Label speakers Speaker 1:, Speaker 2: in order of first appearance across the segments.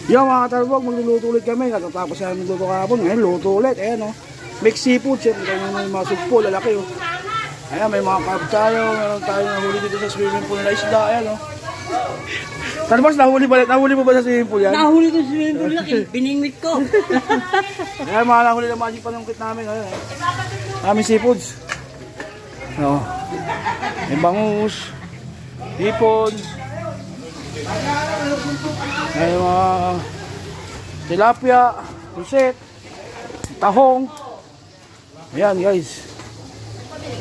Speaker 1: Yung mga katalbog, magluluto ulit kami. Katatapos namin magluto kahapon. Ngayon, luto ulit. Ayan, oh. Mixed seafood. Siyempre, may mga sugpo, lalaki, oh. Ayan, may mga crab tayo. Meron tayo nahuli dito sa swimming pool na isda. Ayan, oh. Talbog, nahuli mo ba sa swimming pool yan?
Speaker 2: Nahuli ko sa swimming pool lang. Biningwit ko.
Speaker 1: Ayan, mga nahuli na magic panungkit namin. Ayan, aming seafoods. Oh. May bangus. Hipon. May mga tilapia, puset, tahong. Ayan guys.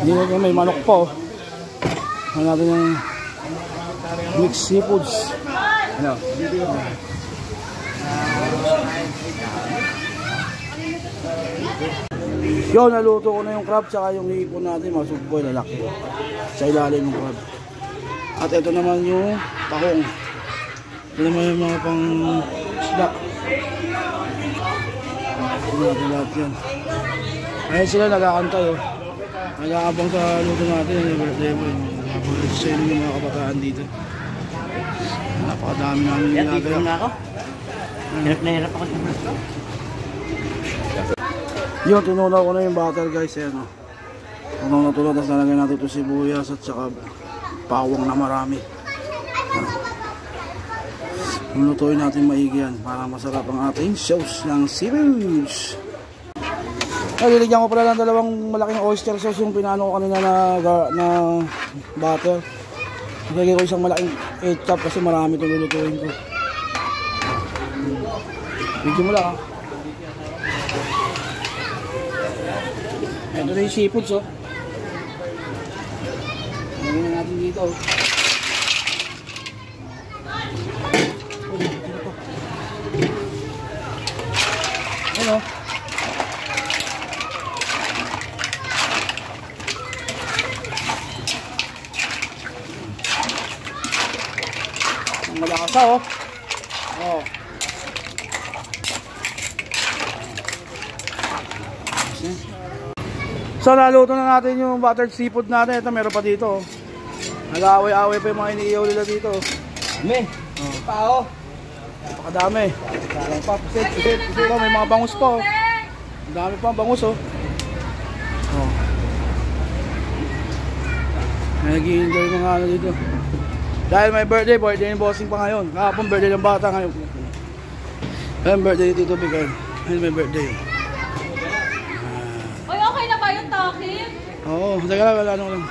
Speaker 1: Hindi na may manok po. Ano natin yung mixed seafoods. Ano? Yo, naluto ko na yung crab tsaka yung hipon natin, mga sugboy lalaki. Sa ilalim ng crab. At ito naman yung tahong. Ito naman yung mga pang isda. Ito natin lahat yan. Ayun sila nagkakantay, oh. Nag-aabang sa luto natin yung birthday mo. Nakapulit sa inyo yung mga kabataan dito. Napakadami namin yung ginagawa.
Speaker 2: Yan, na ako. Hirap na hirap ako sa gusto.
Speaker 1: Yun, tinunaw ko na yung butter guys. Ayan, oh. Tunaw na tunaw. Tapos nalagay natin ito sibuyas at saka pawang na marami. Lutuin natin maigi yan para masarap ang ating sauce ng seafood. Liligyan ko pala ng dalawang malaking oyster sauce yung pinano ko kanina na butter. Nagagay ko isang malaking ketchup kasi marami itong lulutuin ko. Video mo lang, ha. Ito na yung seafoods, oh. Lagyan natin dito, oh. Ayan, oh. Ang malakasa, oh. Oh. So naluto na natin yung buttered seafood natin. Ito meron pa dito, oh. Nag-aaway-aaway pa yung mga iniiyaw nila dito, oh.
Speaker 2: Dami.
Speaker 1: Oh.
Speaker 2: Pao.
Speaker 1: Napakadami. Sarang pa, pusit. May mga bangus pa, oh. Ang dami pa ang bangus, oh. Oh. Nag-i-enjoy mga ano dito. Dahil may birthday yung bossing pa ngayon. Kahapon birthday ng bata ngayon. Ayun, birthday dito Bigay. Ayun, may birthday.
Speaker 3: Oy, okay na ba yung talking?
Speaker 1: Oo, teka lang, wala lang.